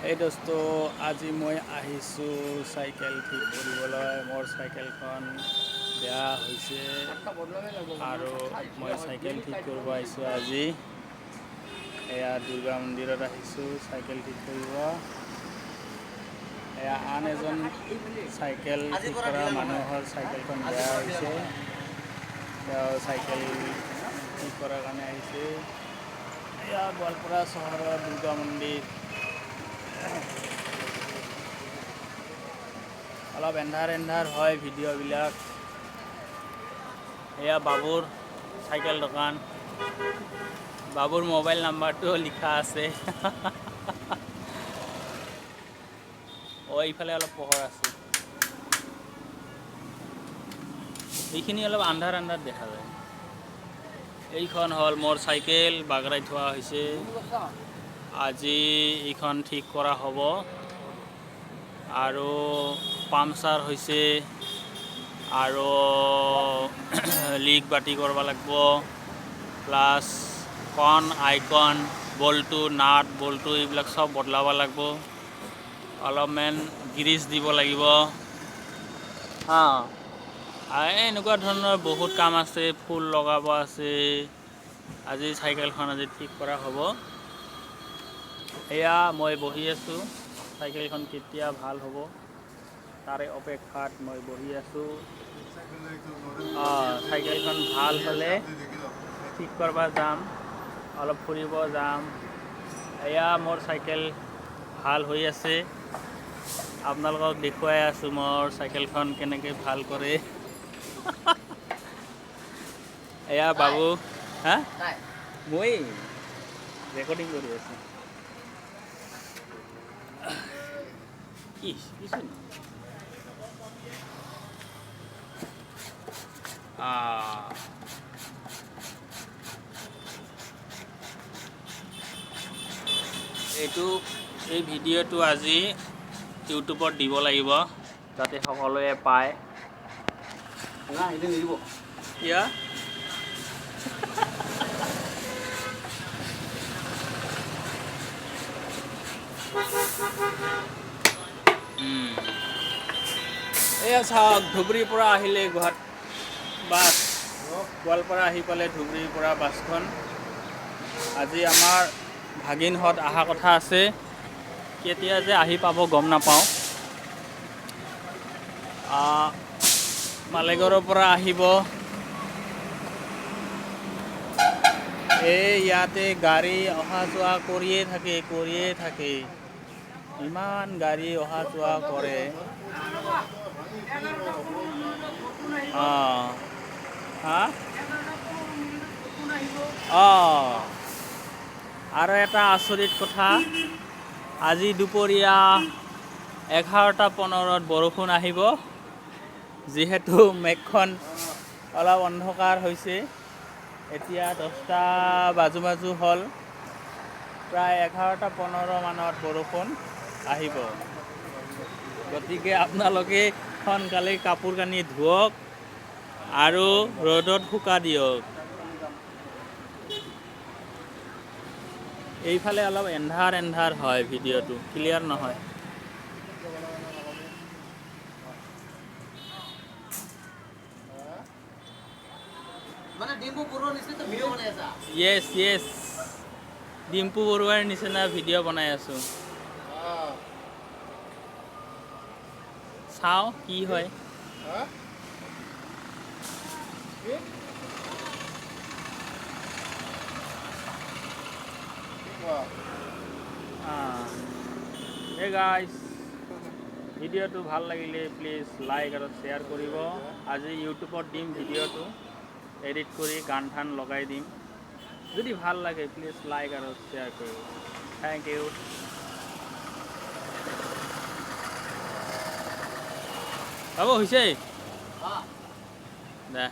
এই দোস্ত আজি মই আহিছোঁ চাইকেল ঠিক কৰিবলৈ মোৰ চাইকেলখন বেয়া হৈছে আৰু মই চাইকেল ঠিক কৰিব আহিছোঁ আজি এয়া দুৰ্গা মন্দিৰত আহিছোঁ চাইকেল ঠিক কৰিব এয়া আন এজন চাইকেল ঠিক কৰা মানুহৰ চাইকেলখন বেয়া হৈছে তেওঁ চাইকেল ঠিক কৰাৰ কাৰণে আহিছে এয়া গোৱালপাৰা চহৰৰ দুৰ্গা মন্দিৰ অলপ এন্ধাৰ হয় ভিডিঅ'বিলাক এয়া বাবুৰ চাইকেল দোকান বাবুৰ মোবাইল নাম্বাৰটো লিখা আছে এইফালে অলপ পোহৰ আছে এইখিনি অলপ আন্ধাৰ দেখা যায় এইখন হ'ল মোৰ চাইকেল বাগৰাই থোৱা হৈছে আজি এইখন ঠিক কৰা হ'ব আৰু পামচাৰ হৈছে আৰু লিক বাতি কৰিব লাগিব প্লাছ কন আইকন বল্টু নাট বল্টু এইবিলাক সব বদলাব লাগিব অলপমান গ্ৰীজ দিব লাগিব এনেকুৱা ধৰণৰ বহুত কাম আছে ফুল লগাব আছে আজি চাইকেলখন আজি ঠিক কৰা হ'ব এয়া মই বহি আছোঁ চাইকেলখন কেতিয়া ভাল হ'ব তাৰে অপেক্ষাত মই বহি আছোঁ চাইকেলখন ভাল হ'লে ঠিক কৰিব যাম অলপ ফুৰিব যাম এয়া মোৰ চাইকেল ভাল হৈ আছে আপোনালোকক দেখুৱাই আছোঁ মোৰ চাইকেলখন কেনেকৈ ভাল কৰে এয়া বাবু মই ৰেকৰ্ডিং কৰি আছোঁ এই ভিডিঅ'টো আজি ইউটিউবত দিব লাগিব যাতে সকলোৱে পায় কিয় এয়া চাওক ধুবুৰীৰ পৰা আহিলে বাছ গোৱালপাৰা আহি পালে ধুবুৰীৰ পৰা বাছখন আজি আমাৰ ভাগিনহঁত অহা কথা আছে কেতিয়া যে আহি পাব গম নাপাওঁ মালেগড়ৰ পৰা আহিব ইয়াতে গাড়ী অহা যোৱা কৰিয়ে থাকে ইমান গাড়ী অহা যোৱা কৰে আৰু এটা আচৰিত কথা আজি দুপৰীয়া 11:15 বৰষুণ আহিব যিহেতু মেঘখন অলপ অন্ধকাৰ হৈছে এতিয়া 10টা বাজু হ'ল প্ৰায় 11:15 মানত বৰষুণ আহিব গতিকে আপোনালোকে সোনকালে কাপোৰ কানি ধুওক আৰু ৰ'দত শুকা দিয়ক এইফালে অলপ এন্ধাৰ হয় ভিডিঅ'টো ক্লিয়াৰ নহয় yes ডিম্পু বৰুৱাৰ নিচিনা ভিডিঅ' বনাই আছোঁ চাওঁ কি হয় Hey guys, ভিডিঅ'টো ভাল লাগিলে প্লিজ লাইক আৰু শ্বেয়াৰ কৰিব আজি ইউটিউবত দিম ভিডিঅ'টো এডিট কৰি গান ঠান লগাই দিম যদি ভাল লাগে প্লিজ লাইক আৰু শ্বেয়াৰ কৰিব থেংক ইউ হ'ব হৈছে দে